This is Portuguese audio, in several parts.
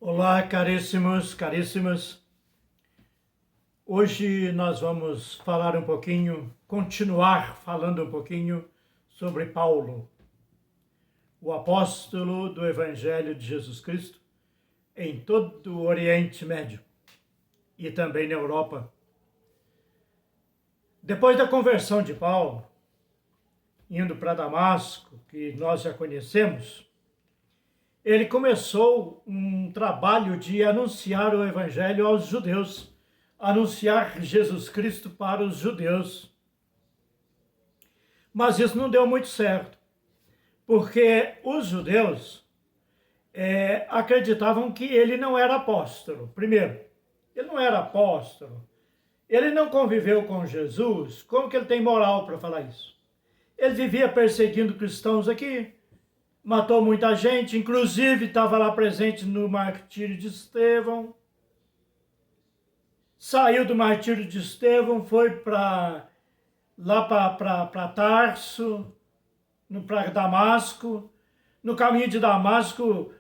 Olá, caríssimos, caríssimas. Hoje nós vamos falar um pouquinho, continuar falando um pouquinho sobre Paulo, o apóstolo do Evangelho de Jesus Cristo em todo o Oriente Médio e também na Europa. Depois da conversão de Paulo, indo para Damasco, que nós já conhecemos, ele começou um trabalho de anunciar o Evangelho aos judeus, anunciar Jesus Cristo para os judeus. Mas isso não deu muito certo, porque os judeus acreditavam que ele não era apóstolo. Primeiro, ele não era apóstolo, ele não conviveu com Jesus, como que ele tem moral para falar isso? Ele vivia perseguindo cristãos aqui, matou muita gente, inclusive estava lá presente no martírio de Estevão. Saiu do martírio de Estevão, foi para Tarso, para Damasco. No caminho de Damasco,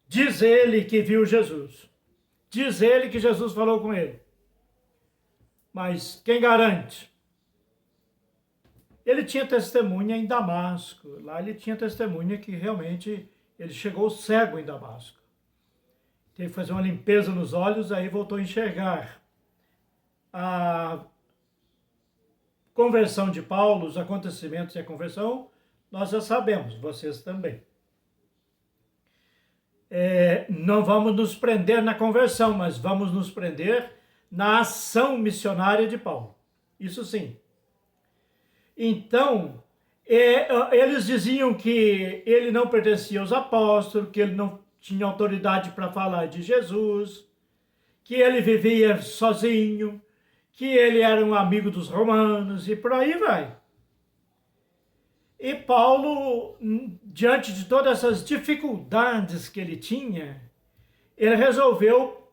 diz ele que viu Jesus. Diz ele que Jesus falou com ele. Mas quem garante? Ele tinha testemunha em Damasco. Lá ele tinha testemunha que realmente ele chegou cego em Damasco. Teve que fazer uma limpeza nos olhos, aí voltou a enxergar. A conversão de Paulo, os acontecimentos e a conversão, nós já sabemos, vocês também. Não vamos nos prender na conversão, mas vamos nos prender na ação missionária de Paulo. Isso sim. Então, eles diziam que ele não pertencia aos apóstolos, que ele não tinha autoridade para falar de Jesus, que ele vivia sozinho, que ele era um amigo dos romanos e por aí vai. E Paulo, diante de todas essas dificuldades que ele tinha, ele resolveu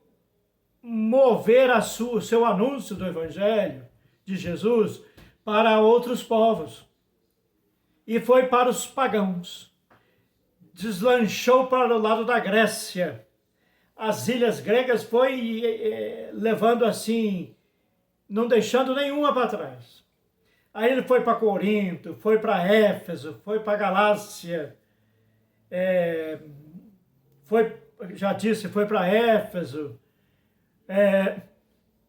mover o seu anúncio do Evangelho de Jesus para outros povos. E foi para os pagãos. Deslanchou para o lado da Grécia. As ilhas gregas foi levando assim, não deixando nenhuma para trás. Aí ele foi para Corinto, foi para Éfeso, foi para Galácia, foi para Éfeso.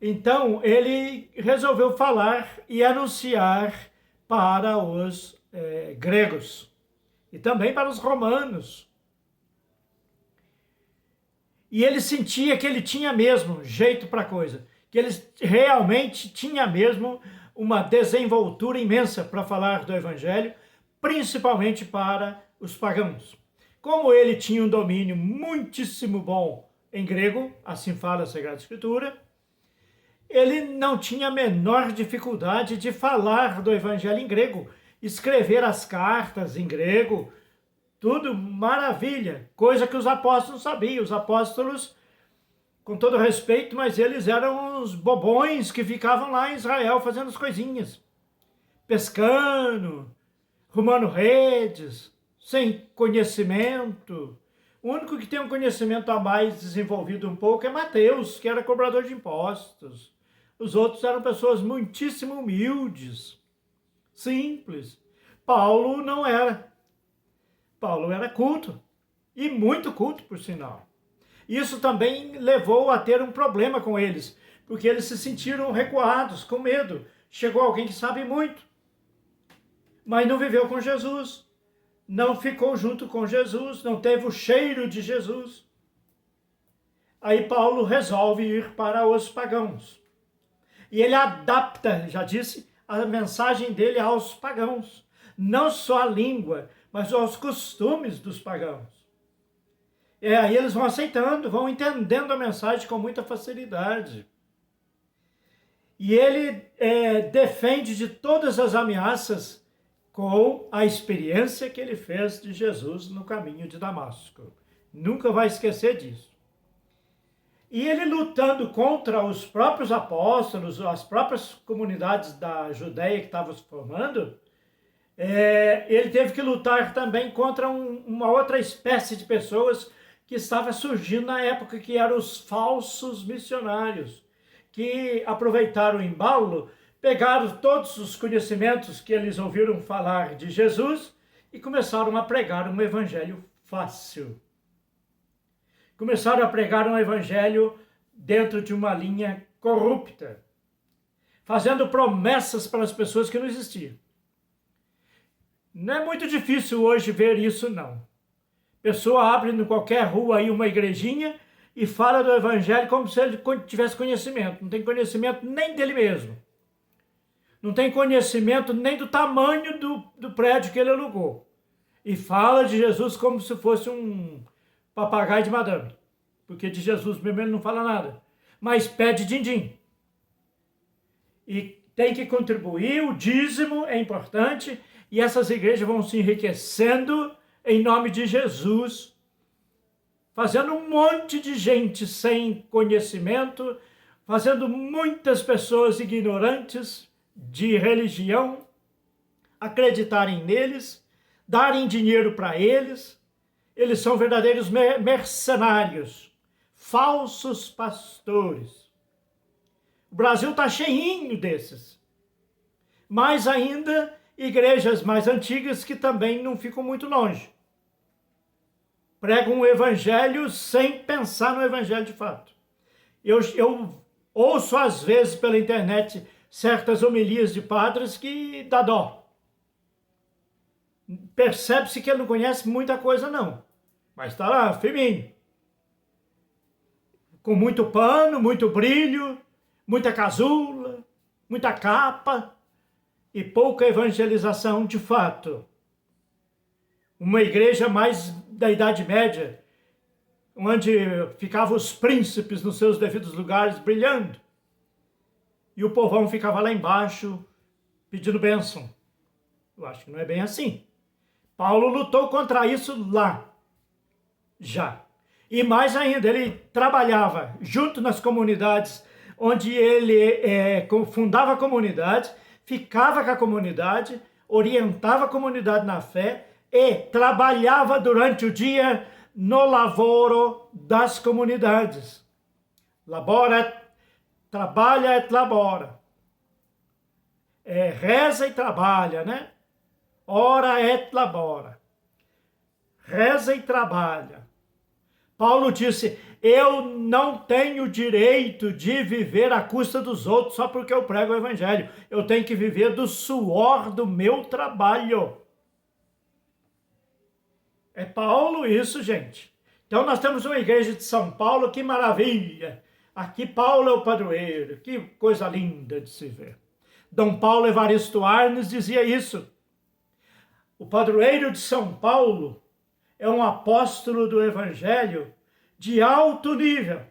Então ele resolveu falar e anunciar para os gregos e também para os romanos. E ele sentia que ele tinha mesmo jeito para a coisa, que ele realmente tinha mesmo uma desenvoltura imensa para falar do Evangelho, principalmente para os pagãos. Como ele tinha um domínio muitíssimo bom em grego, assim fala a Sagrada Escritura, ele não tinha a menor dificuldade de falar do Evangelho em grego, escrever as cartas em grego, tudo maravilha, coisa que os apóstolos sabiam. Os apóstolos, com todo respeito, mas eles eram os bobões que ficavam lá em Israel fazendo as coisinhas, pescando, arrumando redes, sem conhecimento. O único que tem um conhecimento a mais desenvolvido um pouco é Mateus, que era cobrador de impostos. Os outros eram pessoas muitíssimo humildes, simples. Paulo não era. Paulo era culto, e muito culto, por sinal. Isso também levou a ter um problema com eles, porque eles se sentiram recuados, com medo. Chegou alguém que sabe muito, mas não viveu com Jesus, não ficou junto com Jesus, não teve o cheiro de Jesus. Aí Paulo resolve ir para os pagãos. E ele adapta, já disse, a mensagem dele aos pagãos. Não só a língua, mas aos costumes dos pagãos. E aí eles vão aceitando, vão entendendo a mensagem com muita facilidade. E ele defende de todas as ameaças com a experiência que ele fez de Jesus no caminho de Damasco. Nunca vai esquecer disso. E ele lutando contra os próprios apóstolos, as próprias comunidades da Judéia que estavam se formando, ele teve que lutar também contra uma outra espécie de pessoas que estava surgindo na época, que eram os falsos missionários, que aproveitaram o embalo, pegaram todos os conhecimentos que eles ouviram falar de Jesus e começaram a pregar um evangelho fácil. Começaram a pregar um evangelho dentro de uma linha corrupta, fazendo promessas para as pessoas que não existiam. Não é muito difícil hoje ver isso, não. Pessoa abre em qualquer rua aí uma igrejinha e fala do evangelho como se ele tivesse conhecimento. Não tem conhecimento nem dele mesmo. Não tem conhecimento nem do tamanho do prédio que ele alugou. E fala de Jesus como se fosse um papagaio de madame. Porque de Jesus mesmo ele não fala nada. Mas pede din-din. E tem que contribuir, o dízimo é importante, e essas igrejas vão se enriquecendo em nome de Jesus, fazendo um monte de gente sem conhecimento, fazendo muitas pessoas ignorantes de religião acreditarem neles, darem dinheiro para eles. Eles são verdadeiros mercenários, falsos pastores. O Brasil está cheinho desses. Mais ainda, igrejas mais antigas que também não ficam muito longe. Pregam o evangelho sem pensar no evangelho de fato. Eu ouço às vezes pela internet certas homilias de padres que dá dó. Percebe-se que ele não conhece muita coisa não, mas está lá, firminho. Com muito pano, muito brilho, muita casula, muita capa e pouca evangelização de fato. Uma igreja mais da Idade Média, onde ficavam os príncipes nos seus devidos lugares brilhando, e o povão ficava lá embaixo pedindo bênção. Eu acho que não é bem assim. Paulo lutou contra isso lá, já. E mais ainda, ele trabalhava junto nas comunidades, onde ele fundava a comunidade, ficava com a comunidade, orientava a comunidade na fé e trabalhava durante o dia no lavoro das comunidades. Trabalha et labora. Reza e trabalha, né? Ora et labora. Reza e trabalha. Paulo disse, eu não tenho direito de viver à custa dos outros só porque eu prego o evangelho. Eu tenho que viver do suor do meu trabalho. É Paulo isso, gente. Então nós temos uma igreja de São Paulo, que maravilha. Aqui Paulo é o padroeiro, que coisa linda de se ver. Dom Paulo Evaristo Arnes dizia isso. O padroeiro de São Paulo é um apóstolo do evangelho de alto nível,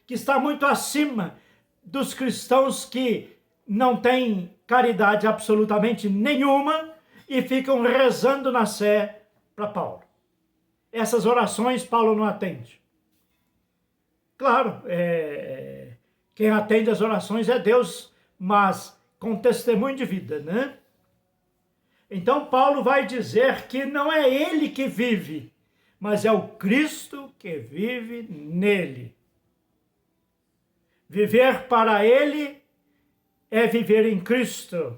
que está muito acima dos cristãos que não têm caridade absolutamente nenhuma e ficam rezando na sé para Paulo. Essas orações Paulo não atende. Claro, quem atende as orações é Deus, mas com testemunho de vida, né? Então Paulo vai dizer que não é ele que vive, mas é o Cristo que vive nele. Viver para ele é viver em Cristo.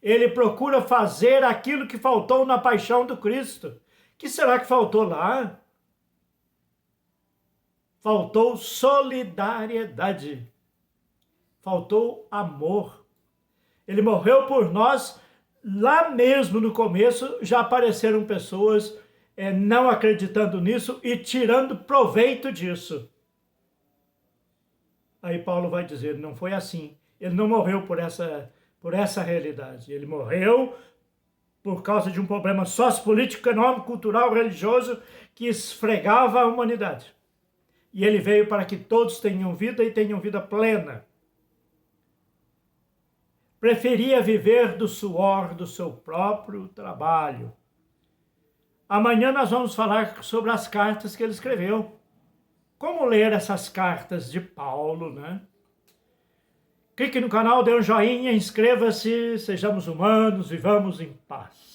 Ele procura fazer aquilo que faltou na paixão do Cristo. O que será que faltou lá? Faltou solidariedade. Faltou amor. Ele morreu por nós. Lá mesmo no começo já apareceram pessoas não acreditando nisso e tirando proveito disso. Aí Paulo vai dizer, não foi assim. Ele não morreu por essa realidade. Ele morreu por causa de um problema sociopolítico, econômico, cultural, religioso que esfregava a humanidade. E ele veio para que todos tenham vida e tenham vida plena. Preferia viver do suor do seu próprio trabalho. Amanhã nós vamos falar sobre as cartas que ele escreveu. Como ler essas cartas de Paulo, né? Clique no canal, dê um joinha, inscreva-se, sejamos humanos, vivamos em paz.